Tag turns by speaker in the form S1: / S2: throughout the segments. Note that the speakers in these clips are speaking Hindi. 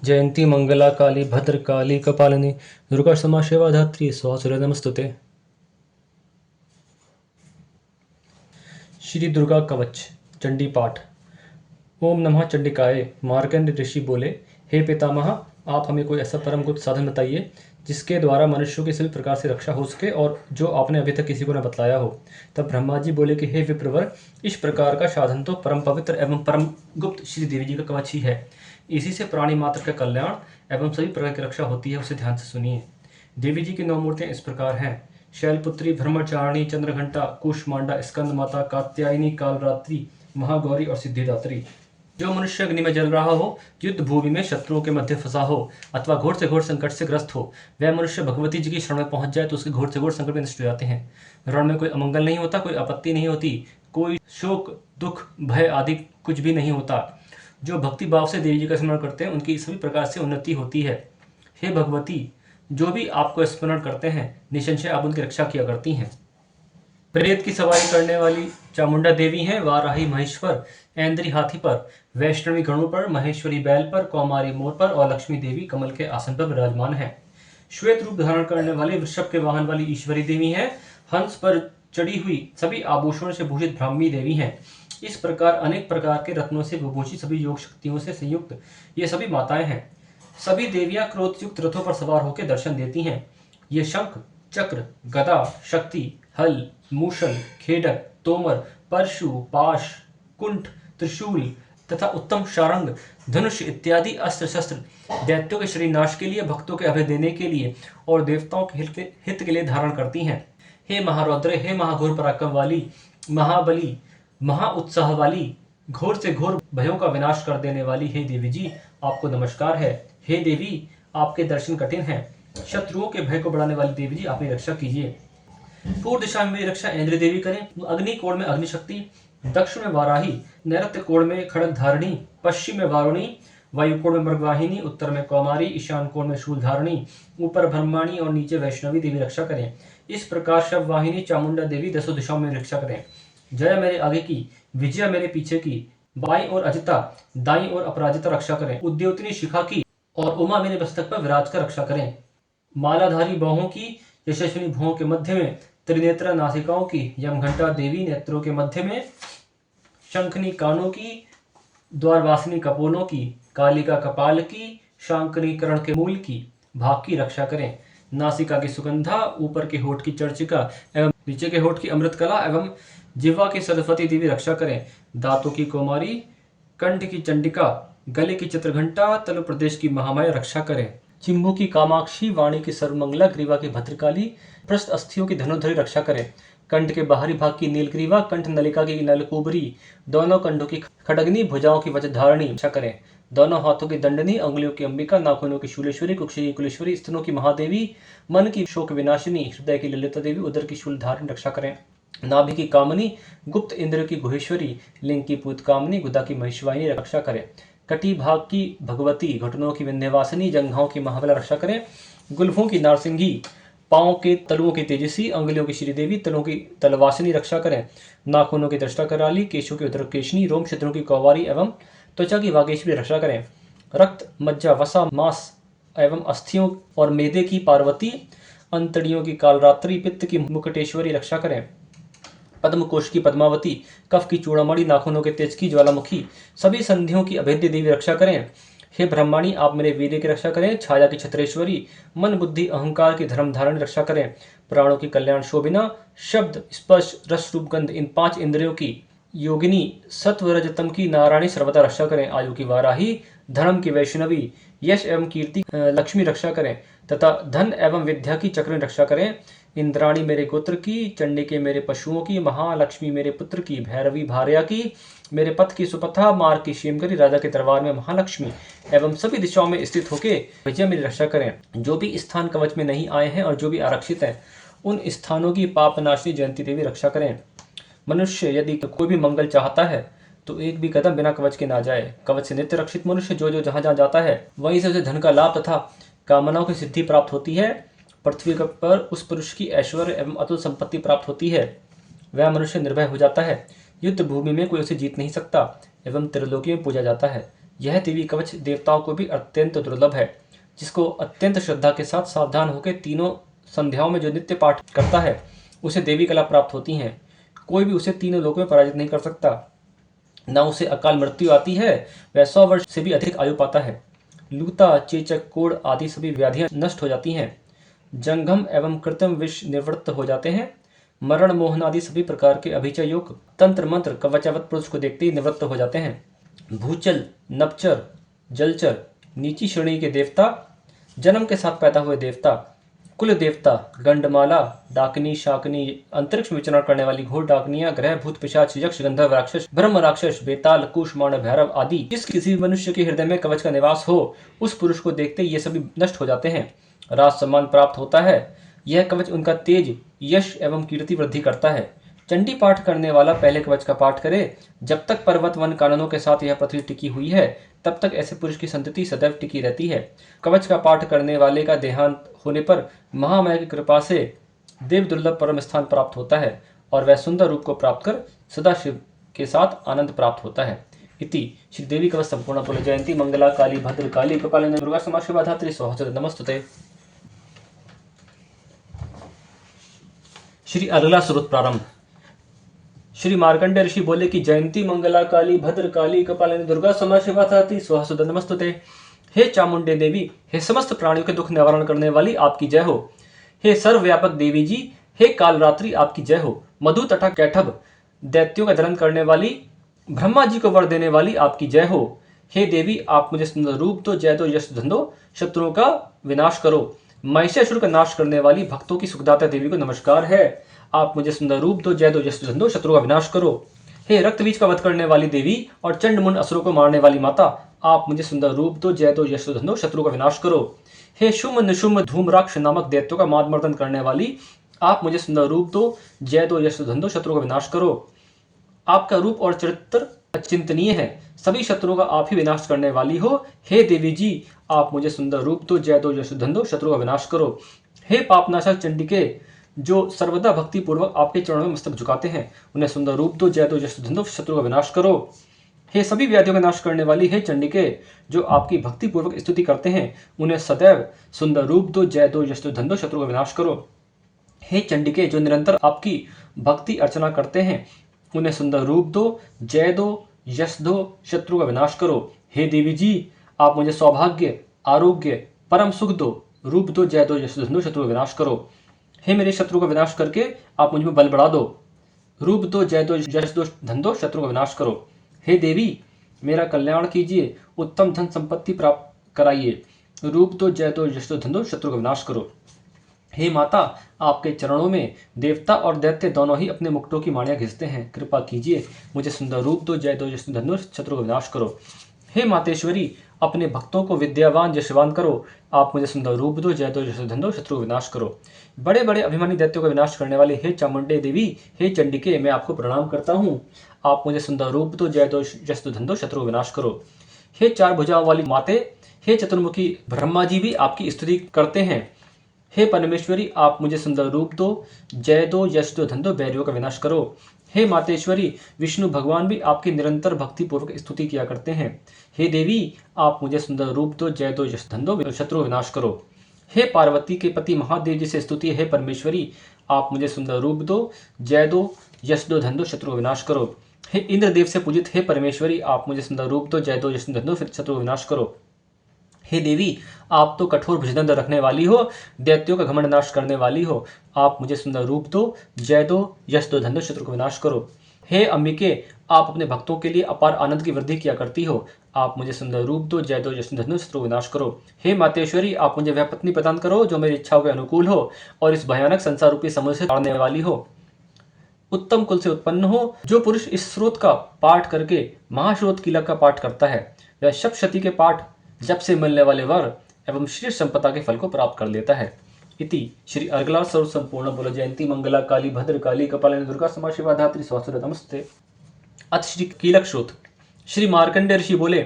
S1: जयंती मंगला काली भद्र काली कपालिनी दुर्गा क्षमा सेवा धात्री स्वासुर नमस्तुते। श्री दुर्गा कवच चंडी पाठ। ओम नमः चंडिकाय। मार्कंड ऋषि बोले, हे पितामह, आप हमें कोई ऐसा परम गुप्त साधन बताइए जिसके द्वारा मनुष्यों की सभी प्रकार से रक्षा हो सके और जो आपने अभी तक किसी को न बतलाया हो। तब ब्रह्मा जी बोले कि हे विप्रवर, इस प्रकार का साधन तो परम पवित्र एवं परम गुप्त श्री देवी जी का कवच ही है। इसी से प्राणी मात्र का कल्याण एवं सभी प्रकार की रक्षा होती है। उसे ध्यान से सुनिए। देवी जी की 9 मूर्तियां इस प्रकार हैं: शैलपुत्री, ब्रह्मचारिणी, चंद्रघंटा, कुष्मांडा, स्कंद माता, कात्यायनी, कालरात्रि, महागौरी और सिद्धिदात्री। जो मनुष्य अग्नि में जल रहा हो, युद्ध भूमि में शत्रुओं के मध्य फंसा हो अथवा घोर से घोर संकट से ग्रस्त हो, वह मनुष्य भगवती जी की शरण में पहुंच जाए तो उसके घोर से घोर संकट में नष्ट हो जाते हैं। रण में कोई अमंगल नहीं होता, कोई आपत्ति नहीं होती, कोई शोक दुख भय आदि कुछ भी नहीं होता। जो भक्ति भाव से देवी जी का स्मरण करते हैं उनकी सभी प्रकार से उन्नति होती है। हे भगवती, जो भी आपको स्मरण करते हैं निसंशय आप उनकी रक्षा किया करती हैं। प्रेत की सवारी करने वाली चामुंडा देवी हैं। वाराही महेश्वर ऐन्द्री हाथी पर, वैष्णवी गणों पर, महेश्वरी बैल पर, कौमारी मोर पर और लक्ष्मी देवी कमल के आसन पर विराजमान है। श्वेत रूप धारण करने वाली वृषभ के वाहन वाली ईश्वरी देवी हैं। हंस पर चढ़ी हुई सभी आभूषणों से भूषित ब्राह्मी देवी हैं। इस प्रकार अनेक प्रकार के रत्नों से विभूषित सभी योग शक्तियों से संयुक्त ये सभी माताएं हैं। सभी देवियां क्रोधयुक्त रथों पर सवार होकर दर्शन देती हैं। ये शंख, चक्र, गदा, शक्ति, हल, मूषल, खेडक, तोमर, परशु, पाश, कुंठ, त्रिशूल तथा उत्तम शारंग, धनुष इत्यादि अस्त्र शस्त्र दैत्यों के शरीर नाश के लिए, भक्तों के अभय देने के लिए और देवताओं के हित के लिए धारण करती हैं। हे महारौद्र, हे महाघोर पराक्रम वाली, महाबली, महा उत्साह वाली, घोर से घोर भयों का विनाश कर देने वाली हे देवी जी, आपको नमस्कार है। हे देवी, आपके दर्शन कठिन हैं। शत्रुओं के भय को बढ़ाने वाली देवी जी, आपकी रक्षा कीजिए। पूर्व दिशा में मेरी रक्षा इंद्र देवी करें। अग्नि कोण में अग्निशक्ति, दक्षिण में वाराही, नैऋत्य कोण में खड़ग धारणी, पश्चिम में वारुणी, वायु कोण में मृगवाहिनी, उत्तर में कौमारी, ईशान कोण में शूलधारणी, ऊपर ब्रह्माणी और नीचे वैष्णवी देवी रक्षा करें। इस प्रकार शव वाहिनी चामुंडा देवी 10 दिशाओं में रक्षा करें। जया मेरे आगे की, विजया मेरे पीछे की, बाई और अजिता, दाई और अपराजिता रक्षा करें। उद्योतनी शिखा की और उमा मेरे मस्तक पर विराज कर रक्षा करें। मालाधारी बाहों की, यशस्विनी भुवों के मध्य में, त्रिनेत्र नासिकाओं की, यमघंटा देवी नेत्रों के मध्य में, शंखनी कानों की, द्वारवासिनी कपोलों की, कालिका कपाल की, शांकनी करण के मूल की, भाग की रक्षा करें। नासिका की सुगंधा, ऊपर के होठ की चर्चिका एवं नीचे के होठ की अमृत कला एवं जिह्वा की सरस्वती देवी रक्षा करें। दांतों की कौमारी, कंठ की चंडिका, गले की चित्रघंटा, तलु प्रदेश की महामाया रक्षा करें। चिंबू की कामाक्षी, वाणी की सर्वमंगला, ग्रीवा की भद्रकाली, पृष्ठ अस्थियों की धनुर्धरी रक्षा करें। कंठ के बाहरी भाग की नीलग्रीवा, कंठ नलिका की नलकुबरी, दोनों कंठों की खड़गनी, भुजाओं की वज्रधारणी रक्षा करें। दोनों हाथों की दंडनी, अंगुलियों की अंबिका, नाखूनों की शूलेश्वरी, कुक्षी की कुलेश्वरी, स्तनों की महादेवी, मन की शोक विनाशिनी, हृदय की ललिता देवी, उदर की शूलधारिणी रक्षा करें। नाभि की कामनी, गुप्त इंद्र की गुहेश्वरी, लिंग की पूत कामनी, गुदा की महेश्वाहिनी रक्षा करें। कटी भाग की भगवती, घुटनों की विंध्यवासिनी, जंघाओं की महाबला रक्षा करें। गुल्फों की नारसिंगी, पांव के तलुओं की तेजसी, अंगुलियों की श्रीदेवी, तलों की तलवासिनी रक्षा करें। नाखूनों की दृष्टा कराली, केशों की उदरकेशनी, रोम छिद्रों की कौवारी एवं त्वचा की वागेश्वरी रक्षा करें। रक्त, मज्जा, वसा, मांस एवं अस्थियों और मेदे की पार्वती, अंतड़ियों की कालरात्रि, पित्त की मुकुटेश्वरी रक्षा करें। पद्म कोश की पद्मावती, कफ की चूड़ामणि, नाखूनों के तेज की ज्वालामुखी, सभी संधियों की अभेद्य देवी रक्षा करें। हे ब्रह्माणी, आप मेरे वीर्य की रक्षा करें। छाया की छत्रेश्वरी, मन बुद्धि अहंकार की धर्म धारण रक्षा करें। प्राणों की कल्याण शोभिना, शब्द स्पर्श रस रूप गंध इन 5 इंद्रियों की योगिनी, सत्व रजतम की नारायणी सर्वदा रक्षा करें। आयु की वाराही, धर्म की वैष्णवी, यश एवं कीर्ति लक्ष्मी रक्षा करें तथा धन एवं विद्या की चक्र रक्षा करें। इंद्राणी मेरे गोत्र की, चंडिके मेरे पशुओं की, महालक्ष्मी मेरे पुत्र की, भैरवी भार्या की, मेरे पथ की सुपथा, मार्ग की शेमकरी, राजा के दरबार में महालक्ष्मी एवं सभी दिशाओं में स्थित होके विजय मेरी रक्षा करें। जो भी स्थान कवच में नहीं आए हैं और जो भी आरक्षित हैं उन स्थानों की पापनाशिनी जयंती देवी रक्षा करें। मनुष्य यदि कोई भी मंगल चाहता है तो एक भी कदम बिना कवच के ना जाए। कवच से नित्य रक्षित मनुष्य जो जो जहां जहां जाता है वहीं से उसे धन का लाभ तथा कामनाओं की सिद्धि प्राप्त होती है। पृथ्वी पर उस पुरुष की ऐश्वर्य एवं अतुल संपत्ति प्राप्त होती है। वह मनुष्य निर्भय हो जाता है। युद्ध भूमि में कोई उसे जीत नहीं सकता एवं त्रिलोकी में पूजा जाता है। यह देवी कवच देवताओं को भी अत्यंत दुर्लभ है। जिसको अत्यंत श्रद्धा के साथ सावधान होकर तीनों संध्याओं में जो नित्य पाठ करता है उसे देवी कला प्राप्त होती हैं। कोई भी उसे तीनों लोकों में पराजित नहीं कर सकता। न उसे अकाल मृत्यु आती है, वह 100 वर्ष से भी अधिक आयु पाता है। लूता, चेचक, कोढ़ आदि सभी व्याधियां नष्ट हो जाती हैं। जंघम एवं कृत्रिम विष निवृत्त हो जाते हैं। मरण, मोहन आदि सभी प्रकार के अभिचय योग, तंत्र मंत्र कवचावत पुरुष को देखते ही निवृत्त हो जाते हैं। भूचल, नपचर, जलचर, नीची श्रेणी के देवता, जन्म के साथ पैदा हुए देवता, कुल देवता, गंडमाला, डाकनी, शाकनी, अंतरिक्ष में विचरण करने वाली घोर डाकनियां, ग्रह, भूत, पिशाच, यक्ष, गंधर्व, राक्षस, ब्रह्म राक्षस, बेताल, कुष्मांड, भैरव आदि जिस किसी मनुष्य के हृदय में कवच का निवास हो, उस पुरुष को देखते ये सभी नष्ट हो जाते हैं। राज सम्मान प्राप्त होता है। यह कवच उनका तेज, यश एवं कीर्ति वृद्धि करता है। चंडी पाठ करने वाला पहले कवच का पाठ करे। जब तक पर्वत वन काननों के साथ यह पृथ्वी टिकी हुई है, तब तक ऐसे पुरुष की संतति सदैव टिकी रहती है। कवच का पाठ करने वाले का देहांत होने पर महामाया की कृपा से देव दुर्लभ परम स्थान प्राप्त होता है और वह सुंदर रूप को प्राप्त कर सदा शिव के साथ आनंद प्राप्त होता है। इति श्री देवी कवच संपूर्ण पुल जयंती मंगला काली भद्र काली कपालिनी दुर्गा क्षमा शिवा धात्री स्वाहा नमस्तुते। श्री अगला स्रोत प्रारंभ। श्री मार्कंडेय ऋषि बोले कि जयंती मंगला काली भद्र काली कपालिनी दुर्गा क्षमा शिवा धात्री स्वाहा नमस्तुते। हे चामुंडे देवी, हे समस्त प्राणियों के दुख निवारण करने वाली आपकी जय हो। हे सर्वव्यापक देवी जी, हे कालरात्रि आपकी जय हो। मधु तथा कैठभ दैत्यों का दलन करने वाली, ब्रह्मा जी को वर देने वाली आपकी जय हो। हे देवी, आप मुझे सुंदर रूप दो, जय दो, यश धन दो, शत्रुओं का विनाश करो। महिषासुर का नाश करने वाली भक्तों की सुखदाता देवी को नमस्कार है। आप मुझे सुंदर रूप दो, जय दो, यश धन दो, शत्रुओं का विनाश करो। हे रक्त बीज का वध करने वाली देवी और चंड मुंड असुरों को मारने वाली माता, आप मुझे सुंदर रूप दो, जय दो, यश धन दो, शत्रुओं का विनाश करो। हे शुम्भ निशुम्भ धूम्राक्ष नामक दैत्यों का मादमर्दन करने वाली, आप मुझे सुंदर रूप दो, जय दो, यश धन दो, शत्रुओं का विनाश करो। आपका रूप और चरित्र अचिंतनीय है, सभी शत्रुओं का आप ही विनाश करने वाली हो। हे देवी जी, आप मुझे सुंदर रूप दो, जय दो, यश धन दो, शत्रुओं का विनाश करो। हे पापनाशक चंडिके, जो सर्वदा भक्ति पूर्वक आपके चरणों में मस्तक झुकाते हैं, उन्हें सुंदर रूप दो, जय दो, यश धन दो, शत्रुओं का विनाश करो। हे सभी व्याधियों का नाश करने वाली, हे चंडिके, जो आपकी भक्ति पूर्वक स्तुति करते हैं, उन्हें सदैव सुंदर रूप दो, जय दो, यश धन दो, शत्रुओं का विनाश करो। हे चंडिके, जो निरंतर आपकी भक्ति अर्चना करते हैं, उन्हें सुंदर रूप दो, जय दो, यश दो, शत्रु का विनाश करो। हे देवी जी, आप मुझे सौभाग्य, आरोग्य, परम सुख दो, रूप दो, जय दो, यश दो, शत्रु का विनाश करो। हे मेरे शत्रु का विनाश करके आप मुझ में बल बढ़ा दो, रूप दो, जय दो, यश दो, धन दो, शत्रु का विनाश करो। हे देवी, मेरा कल्याण कीजिए, उत्तम धन संपत्ति प्राप्त कराइए, रूप दो, जय दो, यश दो, धन दो, शत्रु का विनाश करो। हे माता, आपके चरणों में देवता और दैत्य दोनों ही अपने मुक्टों की माड़ियां घिसते हैं, कृपा कीजिए, मुझे सुंदर रूप दो, जय दो, यश दो, धन दो, शत्रु का विनाश करो। हे मातेश्वरी, अपने भक्तों को विद्यावान यशवान करो, आप मुझे सुंदर रूप दो, जय दो, यश दो, धन दो, शत्रु का विनाश करो। बड़े बड़े अभिमानी दैत्यों का विनाश करने वाले हे चामुंडे देवी, हे चंडिके, मैं आपको प्रणाम करता हूँ। आप मुझे सुंदर रूप दो, जय दो, यश दो, धन दो, शत्रु का विनाश करो। हे चार भुजाओं वाली माते, हे चतुर्मुखी, ब्रह्मा जी भी आपकी स्तुति करते हैं। हे परमेश्वरी, आप मुझे सुंदर रूप दो, जय दो, यश दो, धन दो, बैरियों का विनाश करो। हे मातेश्वरी, विष्णु भगवान भी आपकी निरंतर भक्ति पूर्वक स्तुति किया करते हैं। हे देवी, आप मुझे सुंदर रूप दो, जय दो, यश धन दो, शत्रु विनाश करो। हे पार्वती के पति महादेव जी से स्तुति, हे परमेश्वरी, आप मुझे सुंदर रूप दो, जय दो, यश दो, धन दो, शत्रु विनाश करो। हे इंद्रदेव से पूजित हे परमेश्वरी, आप मुझे सुंदर रूप दो, जय दो, यश धन दो, शत्रु विनाश करो। हे देवी, आप तो कठोर भुजदंड रखने वाली हो, दैत्यों का घमंड नाश करने वाली हो, आप मुझे सुंदर रूप दो, जय दो, यश दो, धन दो, शत्रु को विनाश करो। हे अंबिके, आप अपने भक्तों के लिए अपार आनंद की वृद्धि किया करती हो, आप मुझे सुंदर रूप दो, जय दो, यश दो, धन दो, शत्रु विनाश करो। हे मातेश्वरी, आप मुझे वह पत्नी प्रदान करो जो मेरी इच्छाओं के अनुकूल हो और इस भयानक संसार रूपी समुद्र से ताड़ने वाली हो, उत्तम कुल से उत्पन्न हो। जो पुरुष इस स्रोत का पाठ करके महास्रोत कीलक का पाठ करता है, वह सप्तशती के पाठ जब से मिलने वाले वर एवं श्री संपदा के फल को प्राप्त कर लेता है। इति श्री अर्गला सर्व संपूर्ण बोलो जयंती मंगला काली भद्र काली कपालिनी दुर्गा क्षमा शिवा धात्री स्वाहा नमस्ते। अथ श्री कीलक श्रोत। श्री मार्कंडेय ऋषि बोले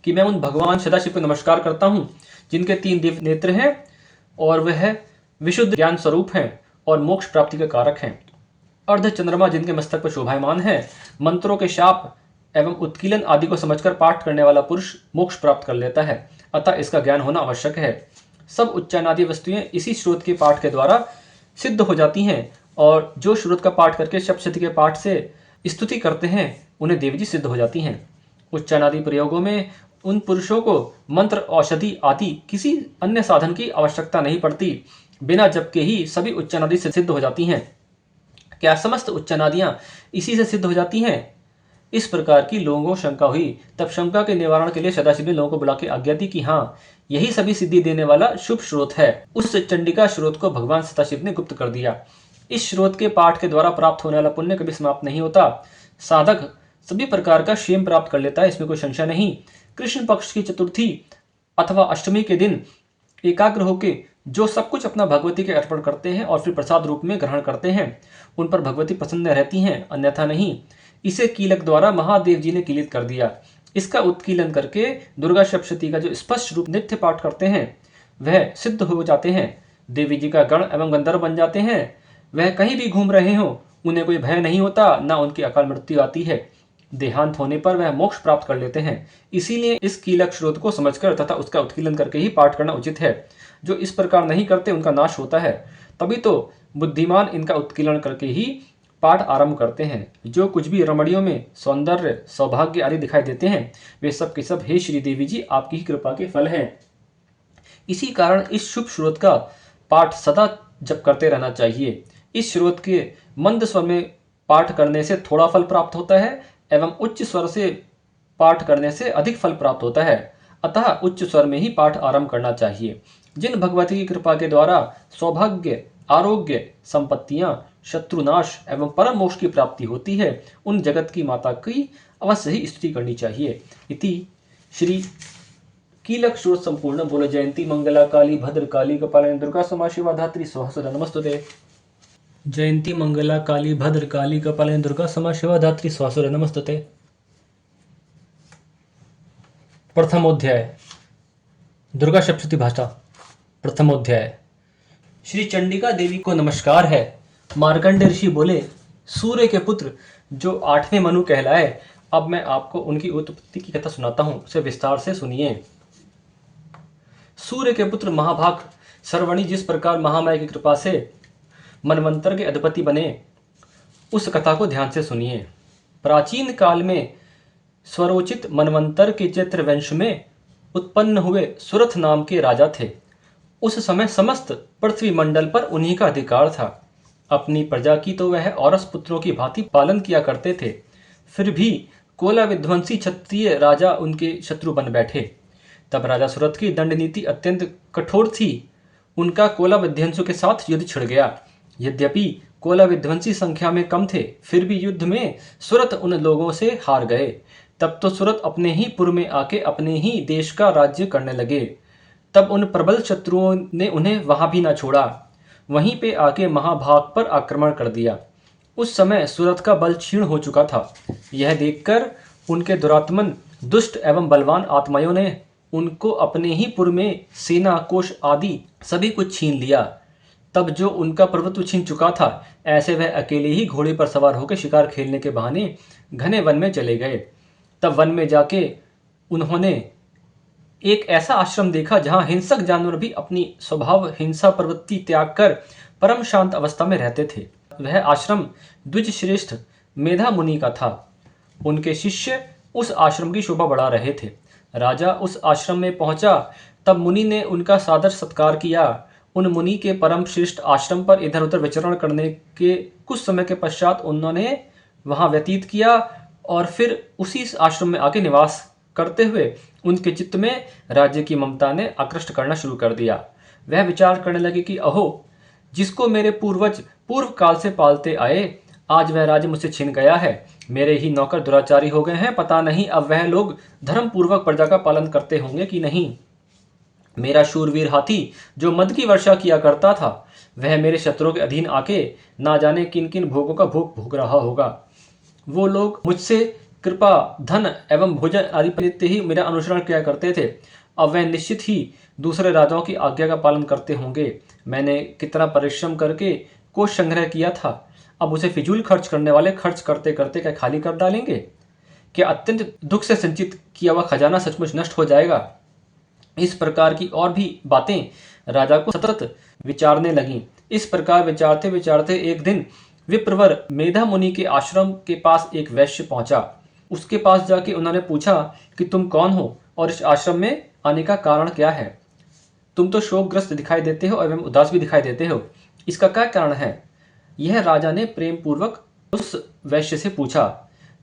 S1: कि मैं उन भगवान सदाशिव को नमस्कार करता हूँ जिनके 3 दिव्य नेत्र हैं और वह विशुद्ध ज्ञान स्वरूप हैं और मोक्ष प्राप्ति के कारक हैं। अर्ध चंद्रमा जिनके मस्तक पर शोभायमान है, मंत्रों के शाप एवं उत्कीलन आदि को समझकर पाठ करने वाला पुरुष मोक्ष प्राप्त कर लेता है, अतः इसका ज्ञान होना आवश्यक है। सब उच्चानादि वस्तुएं इसी श्रोत के पाठ के द्वारा सिद्ध हो जाती हैं, और जो श्रोत का पाठ करके शब्द सिद्धि के पाठ से स्तुति करते हैं उन्हें देवी जी सिद्ध हो जाती हैं। उच्चानादि प्रयोगों में उन पुरुषों को मंत्र, औषधि आदि किसी अन्य साधन की आवश्यकता नहीं पड़ती, बिना जप के ही सभी उच्चानादि से सिद्ध हो जाती हैं। क्या समस्त उच्चानादियां इसी से सिद्ध हो जाती हैं? इस प्रकार की लोगों को शंका हुई। तब शंका के निवारण के लिए सदाशिव ने लोगों को बुला के आज्ञा दी कि हाँ, यही सभी सिद्धि देने वाला शुभ स्रोत है। उस चंडिका स्रोत को भगवान सदाशिव ने गुप्त कर दिया। इस स्रोत के पाठ के द्वारा प्राप्त होने वाला पुण्य कभी समाप्त नहीं होता। साधक सभी प्रकार का क्षेम प्राप्त कर लेता है, इसमें कोई संशय नहीं। कृष्ण पक्ष की चतुर्थी अथवा अष्टमी के दिन एकाग्र होकर जो सब कुछ अपना भगवती के अर्पण करते हैं और फिर प्रसाद रूप में ग्रहण करते हैं, उन पर भगवती प्रसन्न रहती हैं, अन्यथा नहीं। इसे कीलक द्वारा महादेव जी ने कीलित कर दिया। इसका उत्कीलन करके दुर्गा सप्तशती का जो स्पष्ट रूप नित्य पाठ करते हैं वह सिद्ध हो जाते हैं, देवी जी का गण एवं गंधर्व बन जाते हैं। वह कहीं भी घूम रहे हो उन्हें कोई भय नहीं होता, ना उनकी अकाल मृत्यु आती है। देहांत होने पर वह मोक्ष प्राप्त कर लेते हैं। इसीलिए इस कीलक स्रोत को समझकर तथा उसका उत्कीलन करके ही पाठ करना उचित है। जो इस प्रकार नहीं करते उनका नाश होता है। तभी तो बुद्धिमान इनका उत्कीलन करके ही पाठ आरंभ करते हैं। जो कुछ भी रमणियों में सौंदर्य, सौभाग्य आदि दिखाई देते हैं वे सब के सब हे श्री देवी जी आपकी ही कृपा के फल हैं। इसी कारण इस शुभ स्रोत का पाठ सदा जप करते रहना चाहिए। इस स्रोत के मंद स्वर में पाठ करने से थोड़ा फल प्राप्त होता है एवं उच्च स्वर से पाठ करने से अधिक फल प्राप्त होता है। अतः उच्च स्वर में ही पाठ आरंभ करना चाहिए। जिन भगवती की कृपा के द्वारा सौभाग्य, आरोग्य, संपत्तियां, शत्रुनाश एवं परम मोक्ष की प्राप्ति होती है, उन जगत की माता की अवश्य ही स्तुति करनी चाहिए। इति श्री कीलक स्रोत संपूर्ण। बोलो जयंती मंगला काली भद्र काली कपालिनी दुर्गा क्षमा शिवा धात्री सहस्र नमस्तुते। जयंती मंगला काली भद्र काली कपालिनी दुर्गा क्षमा शिवा धात्री सहस्र नमस्तुते। प्रथमोध्याय दुर्गा सप्तशती भाषा। प्रथमोध्याय। श्री चंडिका देवी को नमस्कार है। मार्कंडेय ऋषि बोले, सूर्य के पुत्र जो 8वें मनु कहलाए, अब मैं आपको उनकी उत्पत्ति की कथा सुनाता हूं, उसे विस्तार से सुनिए। सूर्य के पुत्र महाभाग सर्वणी जिस प्रकार महामाया की कृपा से मनवंतर के अधिपति बने, उस कथा को ध्यान से सुनिए। प्राचीन काल में स्वरोचित मनवंतर के चैत्र वंश में उत्पन्न हुए सुरथ नाम के राजा थे। उस समय समस्त पृथ्वी मंडल पर उन्हीं का अधिकार था। अपनी प्रजा की तो वह औरस पुत्रों की भांति पालन किया करते थे, फिर भी कोला विध्वंसी क्षत्रिय राजा उनके शत्रु बन बैठे। तब राजा सुरथ की दंड नीति अत्यंत कठोर थी। उनका कोला विध्वंसों के साथ युद्ध छिड़ गया। यद्यपि कोला विध्वंसी संख्या में कम थे, फिर भी युद्ध में सुरथ उन लोगों से हार गए। तब तो सुरथ अपने ही पुर में आके अपने ही देश का राज्य करने लगे। तब उन प्रबल शत्रुओं ने उन्हें वहां भी न छोड़ा, वहीं पे आके महाभाग पर आक्रमण कर दिया। उस समय सुरथ का बल क्षीण हो चुका था। यह देखकर उनके दुरात्मन, दुष्ट एवं बलवान आत्माओं ने उनको अपने ही पुर में सेना, कोष आदि सभी कुछ छीन लिया। तब जो उनका प्रभुत्व छीन चुका था, ऐसे वह अकेले ही घोड़े पर सवार होकर शिकार खेलने के बहाने घने वन में चले गए। तब वन में जाके उन्होंने एक ऐसा आश्रम देखा जहां हिंसक जानवर भी अपनी स्वभाव हिंसा प्रवृत्ति त्याग कर परम शांत अवस्था में रहते थे। वह आश्रम द्विज श्रेष्ठ मेधा मुनि का था। उनके शिष्य उस आश्रम की शोभा बढ़ा रहे थे। राजा उस आश्रम में पहुंचा, तब मुनि ने उनका सादर सत्कार किया। उन मुनि के परम श्रेष्ठ आश्रम पर इधर उधर विचरण करने के कुछ समय के पश्चात उन्होंने वहां व्यतीत किया और फिर उसी आश्रम में आके निवास करते हुए उनके चित्त में राज्य की ममता ने आकृष्ट करना शुरू कर दिया। वह विचार करने लगे कि अहो, जिसको मेरे पूर्वज पूर्व काल से पालते आए, आज वह राज्य मुझसे छिन गया है। मेरे ही नौकर दुराचारी हो गए हैं। पता नहीं अब वह लोग धर्म पूर्वक प्रजा का पालन करते होंगे कि नहीं। मेरा शूरवीर हाथी जो मद की वर्षा किया करता था, वह मेरे शत्रुओं के अधीन आके ना जाने किन किन भोगों का भोग भोग रहा होगा। वो लोग मुझसे कृपा, धन एवं भोजन आदि परित्य ही मेरा अनुसरण किया करते थे। अब वह निश्चित ही दूसरे राजाओं की आज्ञा का पालन करते होंगे। मैंने कितना परिश्रम करके कोष संग्रह किया था, अब उसे फिजूल खर्च करने वाले खर्च करते करते क्या खाली कर डालेंगे। क्या अत्यंत दुख से संचित किया हुआ खजाना सचमुच नष्ट हो जाएगा? इस प्रकार की और भी बातें राजा को सतत विचारने लगीं। इस प्रकार विचारते विचारते एक दिन विप्रवर मेधा मुनि के आश्रम के पास एक वैश्य पहुंचा। उसके पास जाके उन्होंने पूछा कि तुम कौन हो और इस आश्रम में आने का कारण क्या है? तुम तो शोकग्रस्त दिखाई देते हो एवं उदास भी दिखाई देते हो, इसका क्या कारण है? यह राजा ने प्रेम पूर्वक उस वैश्य से पूछा।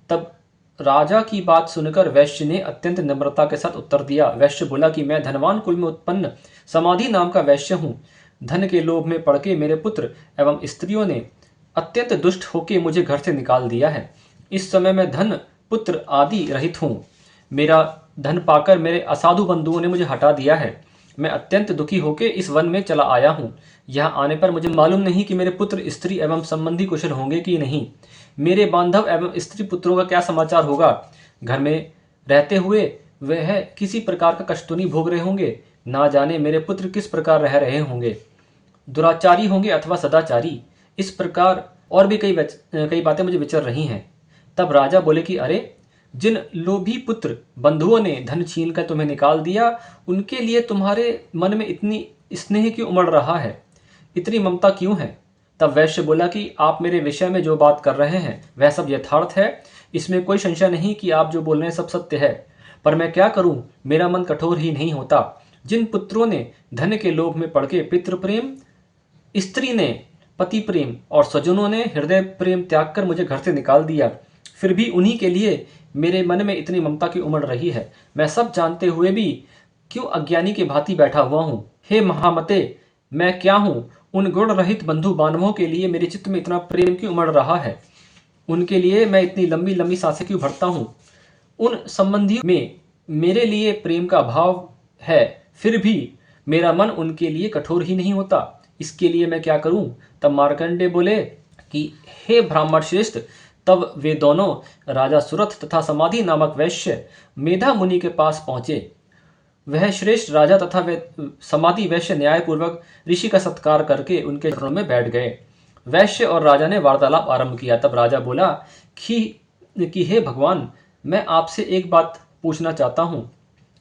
S1: तब राजा की बात सुनकर वैश्य ने अत्यंत नम्रता के साथ उत्तर दिया। वैश्य बोला कि मैं धनवान कुल में उत्पन्न समाधि नाम का वैश्य हूँ। धन के लोभ में पड़ के मेरे पुत्र एवं स्त्रियों ने अत्यंत दुष्ट होकर मुझे घर से निकाल दिया है। इस समय मैं धन पुत्र आदि रहित हूँ। मेरा धन पाकर मेरे असाधु बंधुओं ने मुझे हटा दिया है। मैं अत्यंत दुखी होकर इस वन में चला आया हूँ। यहाँ आने पर मुझे मालूम नहीं कि मेरे पुत्र स्त्री एवं संबंधी कुशल होंगे कि नहीं। मेरे बांधव एवं स्त्री पुत्रों का क्या समाचार होगा? घर में रहते हुए वह किसी प्रकार का कष्ट तो नहीं भोग रहे होंगे। ना जाने मेरे पुत्र किस प्रकार रह रहे होंगे, दुराचारी होंगे अथवा सदाचारी। इस प्रकार और भी कई बातें मुझे विचर रही हैं। तब राजा बोले कि अरे, जिन लोभी पुत्र बंधुओं ने धन छीन कर तुम्हें निकाल दिया, उनके लिए तुम्हारे मन में इतनी स्नेह क्यों उमड़ रहा है, इतनी ममता क्यों है? तब वैश्य बोला कि आप मेरे विषय में जो बात कर रहे हैं वह सब यथार्थ है। इसमें कोई संशय नहीं कि आप जो बोल रहे हैं सब सत्य है। पर मैं क्या करूं, मेरा मन कठोर ही नहीं होता। जिन पुत्रों ने धन के लोभ में पड़ के पितृ प्रेम, स्त्री ने पति प्रेम और स्वजनों ने हृदय प्रेम त्याग कर मुझे घर से निकाल दिया, फिर भी उन्हीं के लिए मेरे मन में इतनी ममता की उमड़ रही है। मैं सब जानते हुए भी क्यों अज्ञानी की भांति बैठा हुआ हूँ? हे महामते, मैं क्या हूँ? उन गुण रहित बंधु बांधवों के लिए मेरे चित्त में इतना प्रेम क्यों उमड़ रहा है? उनके लिए मैं इतनी लंबी लंबी सांसें क्यों भरता हूँ? उन संबंधियों में मेरे लिए प्रेम का भाव है, फिर भी मेरा मन उनके लिए कठोर ही नहीं होता। इसके लिए मैं क्या करूं? तब मार्कंडेय बोले कि हे ब्राह्मण श्रेष्ठ, तब वे दोनों राजा सुरथ तथा समाधि नामक वैश्य मेधा मुनि के पास पहुंचे। वह श्रेष्ठ राजा तथा वे समाधि वैश्य न्यायपूर्वक ऋषि का सत्कार करके उनके चरणों में बैठ गए। वैश्य और राजा ने वार्तालाप आरंभ किया। तब राजा बोला कि हे भगवान, मैं आपसे एक बात पूछना चाहता हूँ,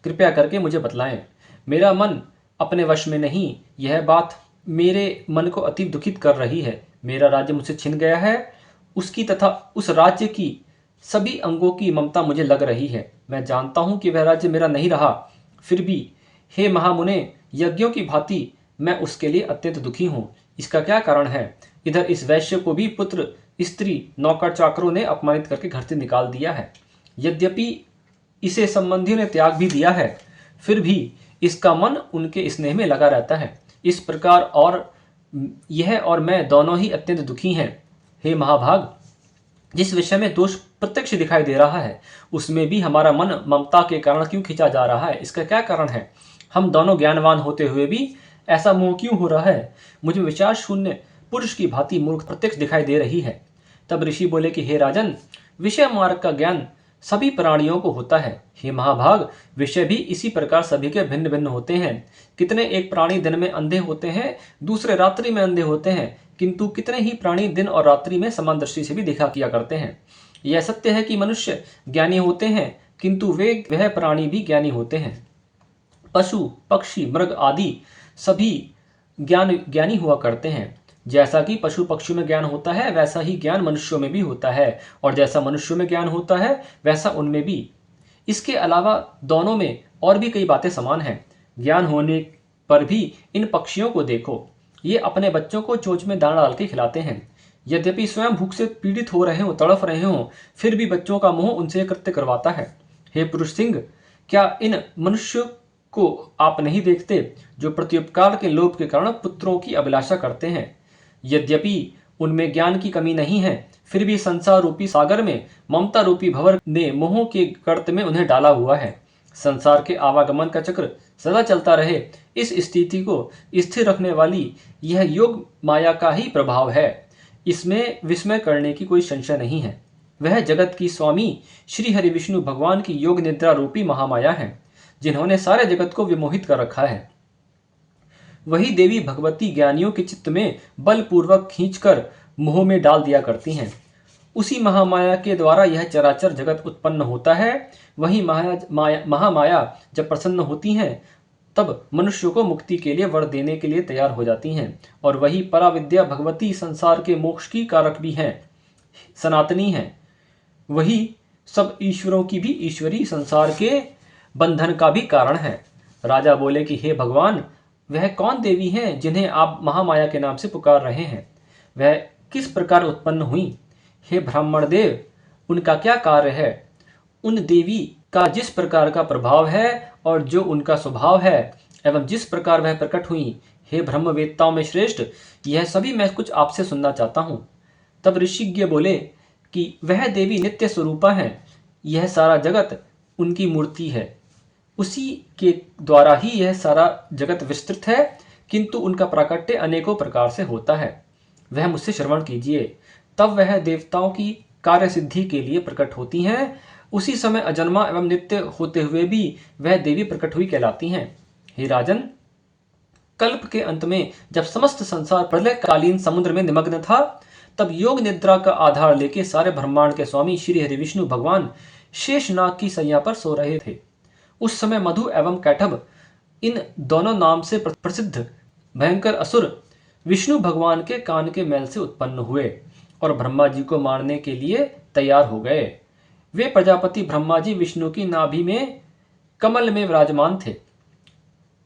S1: कृपया करके मुझे बतलाएं। मेरा मन अपने वश में नहीं। यह बात मेरे मन को अति दुखित कर रही है। मेरा राज्य मुझसे छिन गया है, उसकी तथा उस राज्य की सभी अंगों की ममता मुझे लग रही है। मैं जानता हूँ कि वह राज्य मेरा नहीं रहा, फिर भी हे महामुने, यज्ञों की भांति मैं उसके लिए अत्यंत दुखी हूँ। इसका क्या कारण है? इधर इस वैश्य को भी पुत्र, स्त्री, नौकर चाकरों ने अपमानित करके घर से निकाल दिया है। यद्यपि इसे संबंधियों ने त्याग भी दिया है, फिर भी इसका मन उनके स्नेह में लगा रहता है। इस प्रकार और यह और मैं दोनों ही अत्यंत दुखी हैं। हे महाभाग, जिस विषय में दोष प्रत्यक्ष दिखाई दे रहा है, उसमें भी हमारा मन ममता के कारण क्यों खींचा जा रहा है? इसका क्या कारण है? हम दोनों ज्ञानवान होते हुए भी ऐसा मोह क्यों हो रहा है? मुझे विचार शून्य पुरुष की भांति मूर्ख प्रत्यक्ष दिखाई दे रही है। तब ऋषि बोले कि हे राजन, विषय मार्ग का ज्ञान सभी प्राणियों को होता है। हे महाभाग, विषय भी इसी प्रकार सभी के भिन्न भिन्न होते हैं। कितने एक प्राणी दिन में अंधे होते हैं, दूसरे रात्रि में अंधे होते हैं, किंतु कितने ही प्राणी दिन और रात्रि में समान दृष्टि से भी देखा किया करते हैं। यह सत्य है कि मनुष्य ज्ञानी होते हैं, किंतु वह प्राणी भी ज्ञानी होते हैं। पशु, पक्षी, मृग आदि सभी ज्ञानी हुआ करते हैं। जैसा कि पशु पक्षियों में ज्ञान होता है, वैसा ही ज्ञान मनुष्यों में भी होता है, और जैसा मनुष्यों में ज्ञान होता है वैसा उनमें भी। इसके अलावा दोनों में और भी कई बातें समान हैं। ज्ञान होने पर भी इन पक्षियों को देखो, ये अपने बच्चों को चोंच में दाना डाल के खिलाते हैं। यद्यपि स्वयं भूख से पीड़ित हो रहे हों, तड़फ रहे हों, फिर भी बच्चों का मोह उनसे कृत्य करवाता है। हे पुरुष सिंह, क्या इन मनुष्यों को आप नहीं देखते जो प्रत्युपकार के लोभ के कारण पुत्रों की अभिलाषा करते हैं? यद्यपि उनमें ज्ञान की कमी नहीं है, फिर भी संसार रूपी सागर में ममता रूपी भंवर ने मोह के गर्त में उन्हें डाला हुआ है। संसार के आवागमन का चक्र सदा चलता रहे, इस स्थिति को स्थिर रखने वाली यह योग माया का ही प्रभाव है। इसमें विस्मय करने की कोई संशय नहीं है। वह जगत की स्वामी श्री हरि विष्णु भगवान की योग निद्रा रूपी महामाया है, जिन्होंने सारे जगत को विमोहित कर रखा है। वही देवी भगवती ज्ञानियों के चित्त में बलपूर्वक खींचकर मोह में डाल दिया करती हैं। उसी महामाया के द्वारा यह चराचर जगत उत्पन्न होता है। वही महामाया जब प्रसन्न होती हैं तब मनुष्य को मुक्ति के लिए वर देने के लिए तैयार हो जाती हैं। और वही पराविद्या भगवती संसार के मोक्ष की कारक भी हैं, सनातनी हैं। वही सब ईश्वरों की भी ईश्वरी, संसार के बंधन का भी कारण है। राजा बोले कि हे भगवान, वह कौन देवी हैं जिन्हें आप महामाया के नाम से पुकार रहे हैं? वह किस प्रकार उत्पन्न हुई? हे ब्राह्मण देव, उनका क्या कार्य है? उन देवी का जिस प्रकार का प्रभाव है और जो उनका स्वभाव है एवं जिस प्रकार वह प्रकट हुई, हे ब्रह्मवेत्ताओं में श्रेष्ठ, यह सभी मैं कुछ आपसे सुनना चाहता हूँ। तब ऋषिज्ञ बोले कि वह देवी नित्य स्वरूपा हैं, यह सारा जगत उनकी मूर्ति है, उसी के द्वारा ही यह सारा जगत विस्तृत है, किंतु उनका प्राकट्य अनेकों प्रकार से होता है। वह मुझसे श्रवण कीजिए। तब वह देवताओं की कार्य सिद्धि के लिए प्रकट होती हैं। उसी समय अजन्मा एवं नित्य होते हुए भी वह देवी प्रकट हुई कहलाती हैं। हे राजन, कल्प के अंत में जब समस्त संसार प्रलयकालीन समुद्र में निमग्न था, तब योग निद्रा का आधार लेके सारे ब्रह्मांड के स्वामी श्री हरि विष्णु भगवान शेषनाग की सैया पर सो रहे थे। उस समय मधु एवं कैटभ, इन दोनों नाम से प्रसिद्ध भयंकर असुर विष्णु भगवान के कान के मैल से उत्पन्न हुए और ब्रह्मा जी को मारने के लिए तैयार हो गए। वे प्रजापति ब्रह्मा जी विष्णु की नाभि में कमल में विराजमान थे।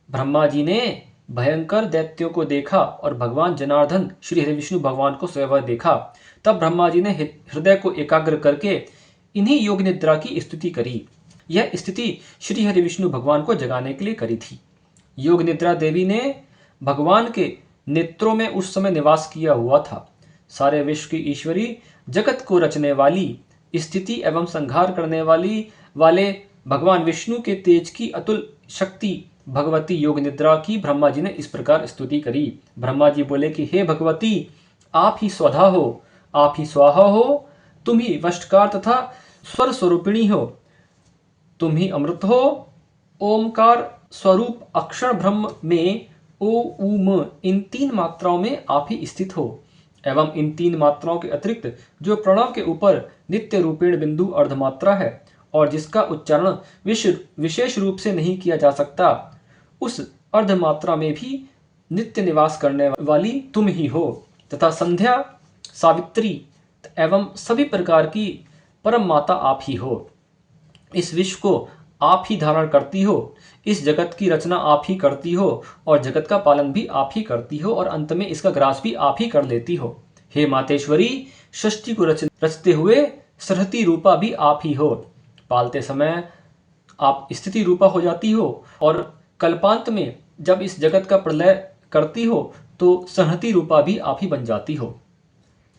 S1: ब्रह्मा जी ने भयंकर दैत्यों को देखा और भगवान जनार्दन श्री हरि विष्णु भगवान को स्वयं देखा। तब ब्रह्मा जी ने हृदय को एकाग्र करके इन्हीं योग निद्रा की स्तुति करी। यह स्थिति श्री हरि विष्णु भगवान को जगाने के लिए करी थी। योग निद्रा देवी ने भगवान के नेत्रों में उस समय निवास किया हुआ था। सारे विश्व की ईश्वरी, जगत को रचने वाली, स्थिति एवं संहार करने वाले भगवान विष्णु के तेज की अतुल शक्ति भगवती योग निद्रा की ब्रह्मा जी ने इस प्रकार स्तुति करी। ब्रह्मा जी बोले कि हे भगवती, आप ही स्वधा हो, आप ही स्वाहा हो, तुम ही वष्टकार तथा स्वर स्वरूपिणी हो, तुम ही अमृत हो। ओमकार स्वरूप अक्षर ब्रह्म में ओ उम इन 3 मात्राओं में आप ही स्थित हो एवं इन 3 मात्राओं के अतिरिक्त जो प्रणव के ऊपर नित्य रूपेण बिंदु अर्धमात्रा है और जिसका उच्चारण विशेष रूप से नहीं किया जा सकता, उस अर्धमात्रा में भी नित्य निवास करने वाली तुम ही हो तथा संध्या, सावित्री एवं सभी प्रकार की परम माता आप ही हो। इस विश्व को आप ही धारण करती हो, इस जगत की रचना आप ही करती हो और जगत का पालन भी आप ही करती हो और अंत में इसका ग्रास भी आप ही कर लेती हो। हे मातेश्वरी, सृष्टि को रचते हुए सरहती रूपा भी आप ही हो। पालते समय आप स्थिति रूपा हो जाती हो और कल्पांत में जब इस जगत का प्रलय करती हो तो संहति रूपा भी आप ही बन जाती हो।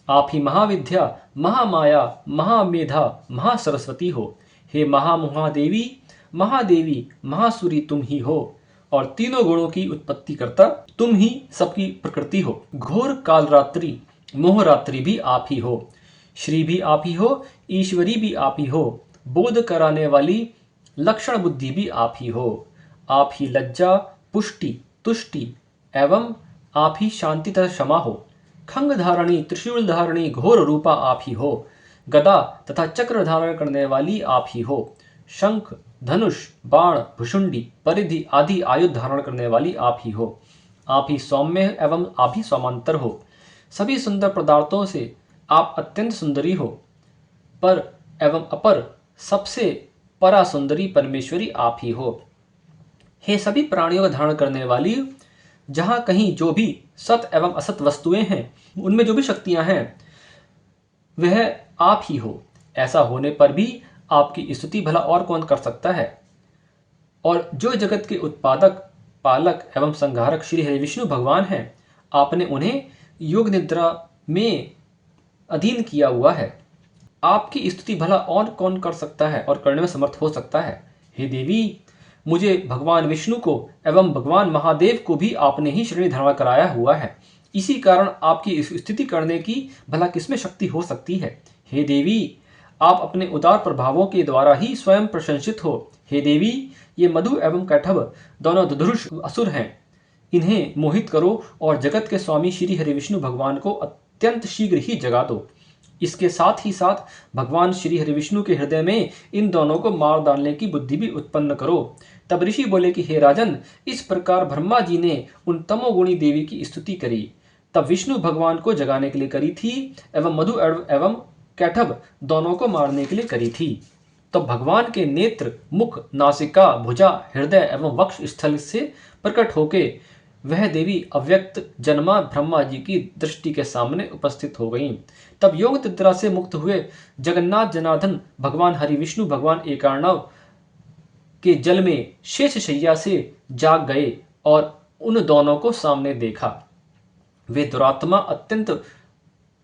S1: आप ही महाविद्या, महामाया, महामेधा, महासरस्वती हो। हे महादेवी, महादेवी, महासुरी तुम ही हो और तीनों गुणों की उत्पत्ति करता तुम ही सबकी प्रकृति हो। घोर कालरात्रि, मोहरात्रि भी आप ही हो। श्री भी आप ही हो, ईश्वरी भी आप ही हो, बोध कराने वाली लक्षण बुद्धि भी आप ही हो। आप ही लज्जा, पुष्टि, तुष्टि एवं आप ही शांति तथा क्षमा हो। खंग धारणी, त्रिशूल धारणी, घोर रूपा आप ही हो। गदा तथा चक्र धारण करने वाली आप ही हो। शंख, धनुष, बाण, भुषुंडी, परिधि आदि आयुध धारण करने वाली आप ही हो। आप ही सौम्य एवं आप ही सौमांतर हो। सभी सुंदर पदार्थों से आप अत्यंत सुंदरी हो। पर एवं अपर सबसे परा सुंदरी परमेश्वरी आप ही हो। हे सभी प्राणियों का धारण करने वाली, जहां कहीं जो भी सत एवं असत वस्तुएं हैं, उनमें जो भी शक्तियां हैं, वह आप ही हो। ऐसा होने पर भी आपकी स्तुति भला और कौन कर सकता है। और जो जगत के उत्पादक, पालक एवं संहारक श्री हरि विष्णु भगवान हैं, आपने उन्हें योग निद्रा में अधीन किया हुआ है। आपकी स्तुति भला और कौन कर सकता है और करने में समर्थ हो सकता है। हे देवी, मुझे भगवान विष्णु को एवं भगवान महादेव को भी आपने ही श्रेणी धारण कराया हुआ है। इसी कारण आपकी स्तुति करने की भला किसमें शक्ति हो सकती है। हे देवी, आप अपने उदार प्रभावों के द्वारा ही स्वयं प्रशंसित हो। हे देवी, ये मधु एवं कैटभ दोनों दुधुष असुर हैं, इन्हें मोहित करो और जगत के स्वामी श्री हरि विष्णु भगवान को अत्यंत शीघ्र ही जगा दो। इसके साथ ही साथ भगवान श्री हरिविष्णु के हृदय में इन दोनों को मार डालने की बुद्धि भी उत्पन्न करो। तब ऋषि बोले कि हे राजन, इस प्रकार ब्रह्मा जी ने उन तमोगुणी देवी की स्तुति करी। तब विष्णु भगवान को जगाने के लिए करी थी एवं मधु एवं कैटभ दोनों को मारने के लिए करी थी। तब भगवान के नेत्र, मुख, नासिका, भुजा, हृदय एवं वक्ष स्थल से प्रकट होके वह देवी अव्यक्त जन्मा ब्रह्मा जी की दृष्टि के सामने उपस्थित हो गईं। तब योग निद्रा से मुक्त हुए जगन्नाथ जनार्दन भगवान हरि विष्णु भगवान एकार्णव के जल में शेष शैया से जाग गए और उन दोनों को सामने देखा। वे दुरात्मा अत्यंत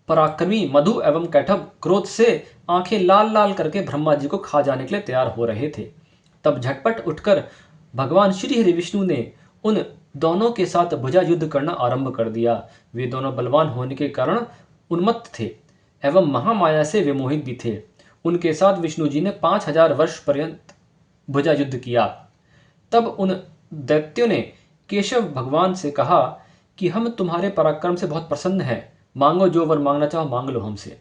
S1: पराक्रमी मधु एवं कैटभ क्रोध से आंखें लाल लाल करके ब्रह्मा जी को खा जाने के लिए तैयार हो रहे थे। तब झटपट उठकर भगवान श्री हरि विष्णु ने उन दोनों के साथ भुजा युद्ध करना आरंभ कर दिया। वे दोनों बलवान होने के कारण उन्मत्त थे एवं महामाया से विमोहित भी थे। उनके साथ विष्णु जी ने 5000 वर्ष पर्यंत भुजा युद्ध किया। तब उन दैत्यों ने केशव भगवान से कहा कि हम तुम्हारे पराक्रम से बहुत प्रसन्न हैं, मांगो जो वर मांगना चाहो मांग लो हमसे।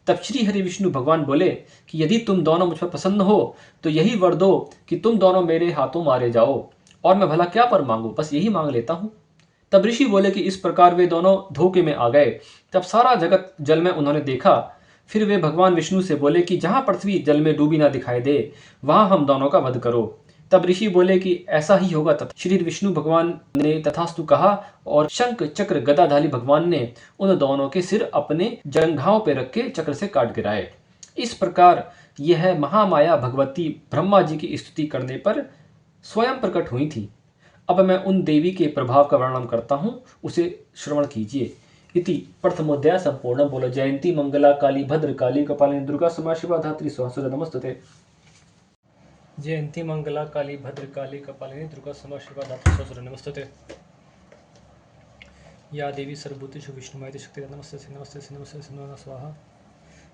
S1: तब श्री हरि विष्णु भगवान बोले कि यदि तुम दोनों मुझ पर प्रसन्न हो तो यही वर दो कि तुम दोनों मेरे हाथों मारे जाओ, और मैं भला क्या पर मांगू, बस यही मांग लेता हूं। तब ऋषि बोले कि इस प्रकार वे दोनों धोखे में आ गए। तब सारा जगत जल में उन्होंने देखा। फिर वे भगवान विष्णु से बोले कि जहां पृथ्वी जल में डूबी ना दिखाई दे वहां हम दोनों का वध करो। तब ऋषि बोले कि ऐसा ही होगा। तब श्री विष्णु भगवान ने तथास्तु कहा और शंख चक्र गदाधारी भगवान ने उन दोनों के सिर अपने जंघाओं पर रख के चक्र से काट गिराए। इस प्रकार यह महामाया भगवती ब्रह्मा जी की स्तुति करने पर स्वयं प्रकट हुई थी। अब मैं उन देवी के प्रभाव का वर्णन करता हूं, उसे श्रवण कीजिए। इति प्रथमोध्याय संपूर्ण। बोलो जयंती मंगला काली भद्र काली कपालिनी दुर्गा क्षमा शिवा धात्री स्वाहा नमस्तुते। जयंती मंगला काली भद्र काली कपालिनी दुर्गा क्षमा शिवा धात्री स्वाहा नमस्तुते। या देवी सर्वभूतेषु विष्णुमयते शक्ति नमस्ते नमस्ते नमस्ते नमः स्वाहा।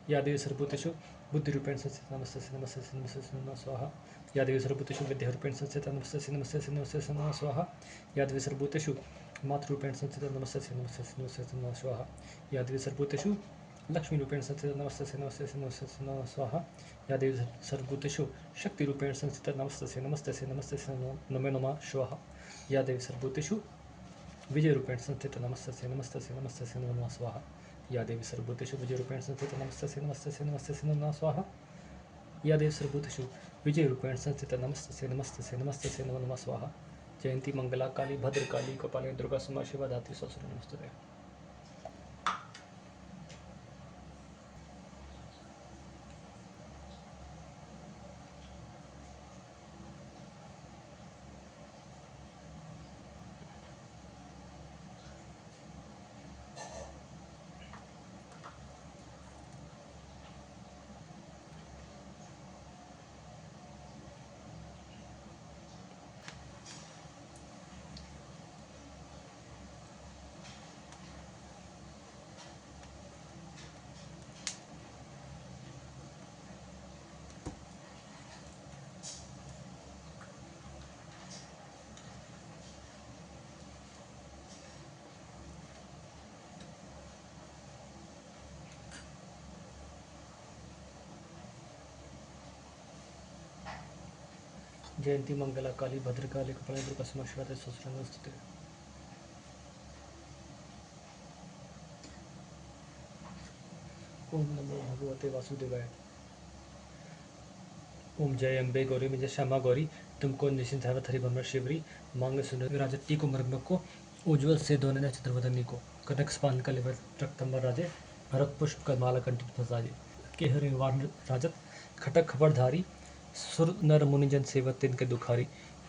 S1: या देवी सर्वभूतेषु बुद्धिरूपेण संस्थिता नमस्ते नमस्ते नमस्ते नमः स्वाहा। या देवी सर्वभूतेषु विद्यारूपेण संस्थिता नमस्ते नमस्ते नमस्ते नमः स्वाहा। या देवी सर्वभूतेषु मातृरूपेण संस्थिता नमस्ते नमस्ते नमस्ते नमः स्वाहा। या देवी सर्वभूतेषु लक्ष्मी रूपेण संस्थिता नमस्ते नमस्ते नमस्ते नमः स्वाहा। या देवी सर्वभूतेषु शक्ति रूपेण संस्थिता नमस्ते नमस्ते नमस्ते नमो नमः स्वाहा। या देवी सर्वभूतेषु विजय रूपेण संस्थिता नमस्ते नमस्ते नमस्ते नमो नमः स्वाहा। या देवी सर्वभूतेषु विजय रूपेण संस्थिता नमस्ते नमस्ते नमस्ते नमः स्वाहा। या देवी सर्वभूतेषु विजय रूपेण संस्थिता नमस्ते नमस्ते नमस्ते नमो नमः स्वाहा। जयंती मंगला काली भद्र काली कपालिनी दुर्गा क्षमा शिवा धात्री स्वाहा नमस्तुते। जयंती मंगला काली भद्र काली कपालिनी दुर्गा क्षमा शिवा धात्री स्वाहा नमस्तुते। ओम नमो भगवते वासुदेवाय। ओम जय अम्बे गौरी में जय श्यामा गौरी, तुमको निश्चिंत हरि भ्रमर शिवरी, मांग सुंदर विराजती को मरम्य को, उज्ज्वल से दोनों चतुर्वदनी को, कनक स्पान का लिवर रक्तंबर राजे, भरत पुष्प का माला कंठित फसाजे, केहरि वाण राजत खटक खबरधारी, सुर नर मुनिजन सेवत तिनके दुखारी,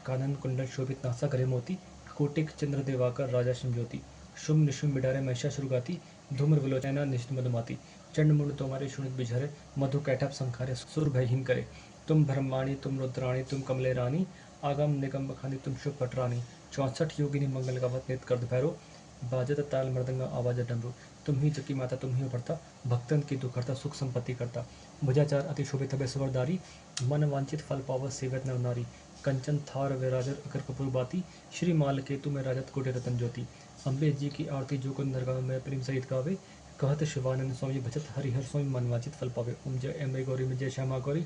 S1: कानन कुंडल शोभित नासा करे मोती, कोटिक चंद्र दिवाकर राजा शिवज्योति, शुम निशुम बिडारे महिषासुर गाती, धूम्र विलोचना निश्चित मधुमाती, चंड मुंड तुम्हारे शुणित बिझरे, मधु कैटभ संखारे सुर भयहीन करे, तुम ब्रह्माणी तुम रुद्राणी तुम कमले रानी, आगम निगम बखानी तुम शुभ पटरानी, 64 योगिनी मंगल गावत नेत कर भैरो, बाजत ताल मृदंग आवाज डमरू, तुम ही जकी माता तुम ही भरता, भक्तन की दुखहरता सुख संपत्ति करता, भुजाचार अति शोभित हबे सुवरदारी, मन वांछित फल पावत सेवत नर नारी, कंचन थार विराजत अकर कपूर बाती, श्री माल केतु में राजत कोटि रतन ज्योति, अम्बे जी की आरती जो कुंद दरगाह में प्रेम सहित गावे, कहत शिवानंद स्वामी भजत हरिहर स्वामी मनवांचित फल पावे। ओम जय अम्बे गौरी में जय श्यामा गौरी,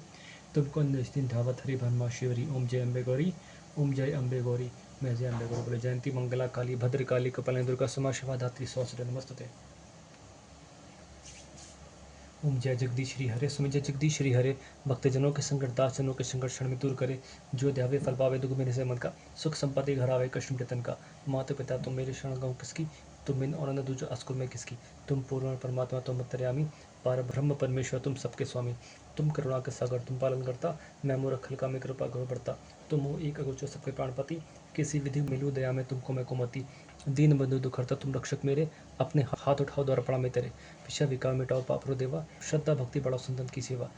S1: तुमको निस्तिन धावत हरि भरमा शिवरी। ओम जय अम्बे गौरी, ओम जय अम्बे गौरी मैं जय अम्बे गौरी बोले। जयंती मंगला काली भद्र काली कपालिनी दुर्गा क्षमा शिवा धात्री स्वास्त्र नमस्ते। ओम जय जगदीश श्री हरे, स्वामी जय जगदीश श्री हरे। भक्तजनों के संकट दास जनों के संकट क्षण में दूर करे। जो ध्यावे फल पावे दुख मेरे से मन का। सुख संपत्ति घर आवे कष्ट मिटे तन का। माता पिता तुम मेरे शरण गौ किसकी, तुम बिन और न दूजा अस्कुल में किसकी। तुम पूर्ण परमात्मा तुम अंतर्यामी, पार ब्रह्म परमेश्वर तुम सबके स्वामी। तुम करुणा के सागर तुम पालन करता, मैं मूर्ख खल का मैं कृपा करो बढ़ता। तुम हो एक अगोचर सबके प्राणपति, किसी विधि मिलू दया में तुमको मैं कुमति। दीन बंधु दुखहर्ता तुम रक्षक मेरे, अपने हाथ उठाओ द्वारा पड़ा में तेरे। विषय विकार मिटाओ पाप रो देवा, श्रद्धा भक्ति बढ़ाओ संतन की सेवा।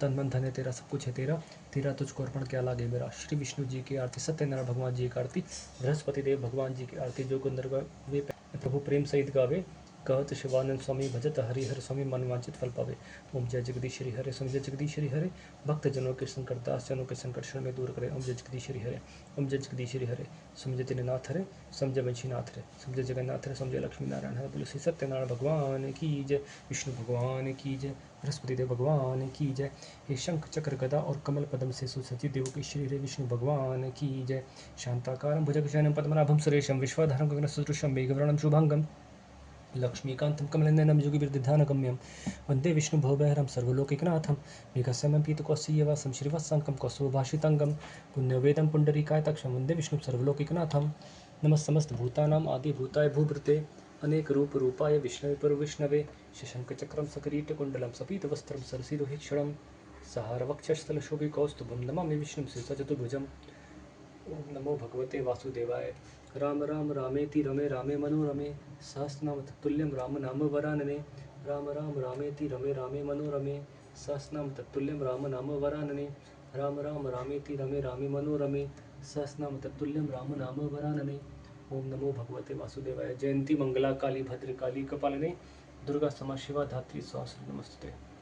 S1: तन मन धन है तेरा सब कुछ है तेरा, तेरा तुझको अर्पण क्या लागे मेरा। श्री विष्णु जी की आरती, सत्यनारायण भगवान जी की आरती, बृहस्पति देव भगवान जी की आरती। जो गुंदर वे प्रभु प्रेम सहित गावे, कहत शिवानंद स्वामी भजत हरिहर स्वामी मनवांचित फल पावे। ओम जय जगदीश श्री हरे, स्वामी जय जगदीश श्री हरे। भक्त जनों के संकट दास जनों के संकट क्षण में दूर करे। ओम जय जगदीश श्री हरे, ओम जय जगदीश श्री हरे। समझे दिननाथ हरे, समझे वंशीनाथ हरे, समझे जगन्नाथ हरे, समझे लक्ष्मी नारायण हरे। बोलो श्री सत्यनारायण भगवान की जय, विष्णु भगवान की जय, बृहस्पति देव भगवान की जय। हे शंख चक्र गदा और कमल पदम से सुसज्जित देव की श्री हरे विष्णु भगवान की जय। शांताकारं भुजगशयनं पद्मनाभं सुरेशं, विश्वधारं गगनसदृशं मेघवर्णं शुभांगं, लक्ष्मीकान्तं कमलनयनं योगिविरधिध्यानगम्यं, वन्दे विष्णुभवभयहरं सर्वलोकैकनाथं। मेघश्यामं पीतकौस्तुभवासं श्रीवत्सङ्कं कौस्तुभभाषिताङ्गं, पुण्यवेदं पुण्डरीकायताक्षं वन्दे विष्णुं सर्वलोकैकनाथं। नमः समस्तभूतानाम् आदिभूताय भूभृते, अनेकरूपरूपाय विष्णवे परविष्णवे। शशङ्खचक्रं सकरीटकुण्डलं सपीतवस्त्रं सरसीरुहेक्षणं, सहारवक्षस्थलशोभिकौस्तुभं नमामि विष्णुं शिरसचतुर्भुजम्। ओम नमो भगवते वासुदेवाय। राम राम रामेति रमे रामे मनोरमे, सहस्रनाम तत्तुल्यं राम नाम वरानने। राम राम रामेति रमे रामे मनोरमे, सहस्रनाम तत्तुल्यं राम नाम वरानने। राम राम रामेति रमे रामे मनोरमे, सहस्रनाम तत्तुल्यं राम नाम वरानने। ओम नमो भगवते वासुदेवाय। जयंती मंगला काली भद्र काली कपालिनी दुर्गा क्षमा शिवा धात्री स्वास्त्र नमस्ते।